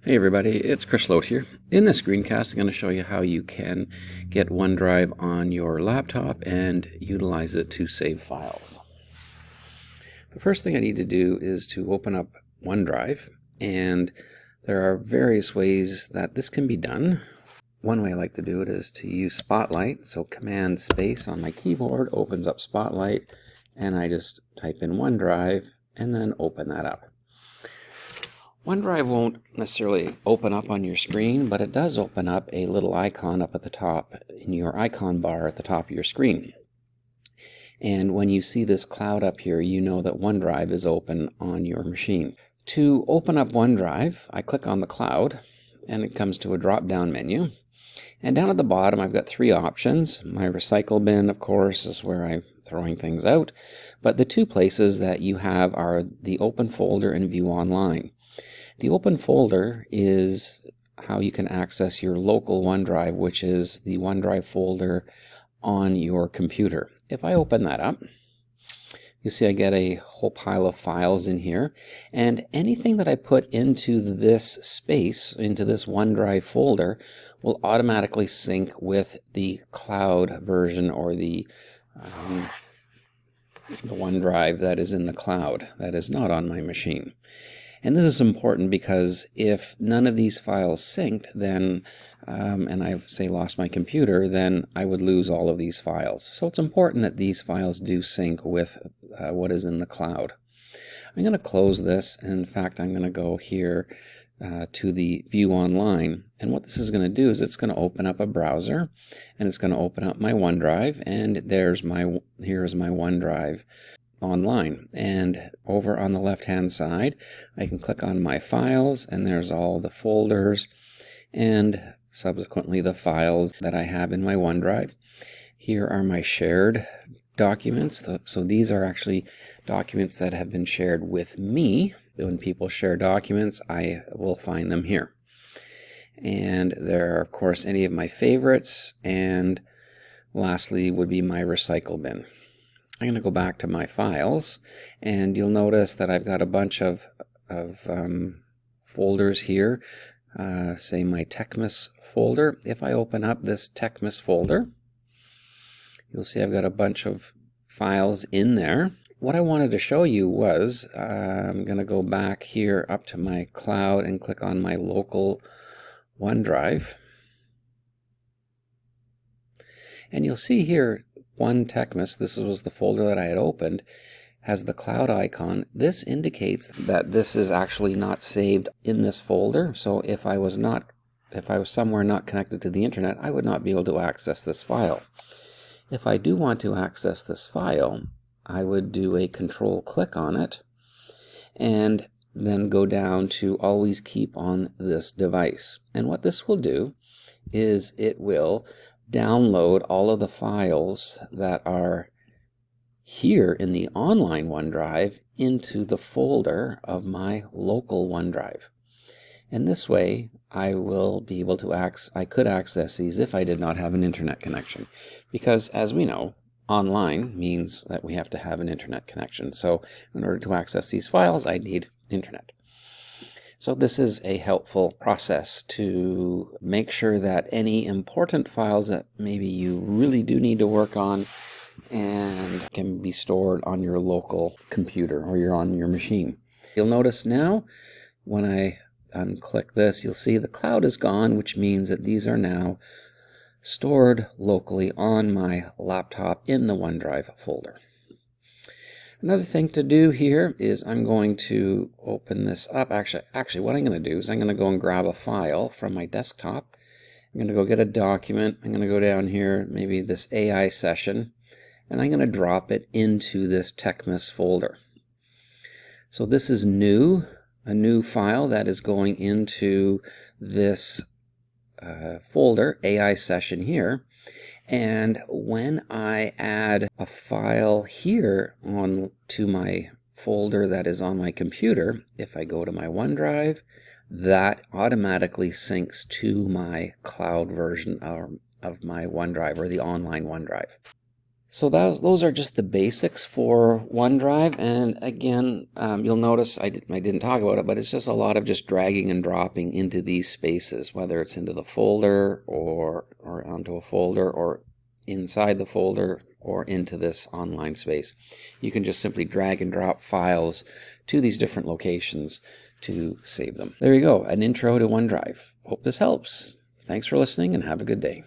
Hey everybody, it's Chris Lote here. In this screencast, I'm going to show you how you can get OneDrive on your laptop and utilize it to save files. The first thing I need to do is to open up OneDrive, and there are various ways that this can be done. One way I like to do it is to use Spotlight, so Command Space on my keyboard opens up Spotlight, and I just type in OneDrive and then open that up. OneDrive won't necessarily open up on your screen, but it does open up a little icon up at the top in your icon bar at the top of your screen. And when you see this cloud up here, you know that OneDrive is open on your machine. To open up OneDrive, I click on the cloud, and it comes to a drop-down menu. And down at the bottom, I've got three options. My recycle bin, of course, is where I'm throwing things out. But the two places that you have are the Open Folder and View Online. The open folder is how you can access your local OneDrive, which is the OneDrive folder on your computer. If I open that up, you see I get a whole pile of files in here, and anything that I put into this space, into this OneDrive folder, will automatically sync with the cloud version or the OneDrive that is in the cloud, that is not on my machine. And this is important because if none of these files synced, then, and I say lost my computer, then I would lose all of these files. So it's important that these files do sync with what is in the cloud. I'm going to close this, and in fact I'm going to go here to the View Online. And what this is going to do is it's going to open up a browser, and it's going to open up my OneDrive, and here's my OneDrive online. And over on the left hand side I can click on my files, and there's all the folders and subsequently the files that I have in my OneDrive. Here are my shared documents. So these are actually documents that have been shared with me. When people share documents, I will find them here. And there are, of course, any of my favorites, and lastly would be my recycle bin. I'm going to go back to my files, and you'll notice that I've got a bunch of folders here, say my TechMiss folder. If I open up this TechMiss folder, you'll see I've got a bunch of files in there. What I wanted to show you was, I'm going to go back here up to my cloud and click on my local OneDrive. And you'll see here, One TechMiss, this was the folder that I had opened, has the cloud icon. This indicates that this is actually not saved in this folder. So if I was somewhere not connected to the internet, I would not be able to access this file. If I do want to access this file, I would do a control click on it and then go down to always keep on this device. And what this will do is it will download all of the files that are here in the online OneDrive into the folder of my local OneDrive. And this way I will be able to I could access these if I did not have an internet connection, because as we know, online means that we have to have an internet connection. So in order to access these files, I need internet. So this is a helpful process to make sure that any important files that maybe you really do need to work on and can be stored on your local computer or on your machine. You'll notice now when I unclick this, you'll see the cloud is gone, which means that these are now stored locally on my laptop in the OneDrive folder. Another thing to do here is I'm going to open this up. Actually, what I'm going to do is I'm going to go and grab a file from my desktop. I'm going to go get a document. I'm going to go down here, maybe this AI session, and I'm going to drop it into this TechMiss folder. So this is a new file that is going into this folder, AI session here. And when I add a file here to my folder that is on my computer, if I go to my OneDrive, that automatically syncs to my cloud version of my OneDrive or the online OneDrive. So those are just the basics for OneDrive, and again, you'll notice I didn't talk about it, but it's just a lot of just dragging and dropping into these spaces, whether it's into the folder or onto a folder or inside the folder or into this online space. You can just simply drag and drop files to these different locations to save them. There you go, an intro to OneDrive. Hope this helps. Thanks for listening and have a good day.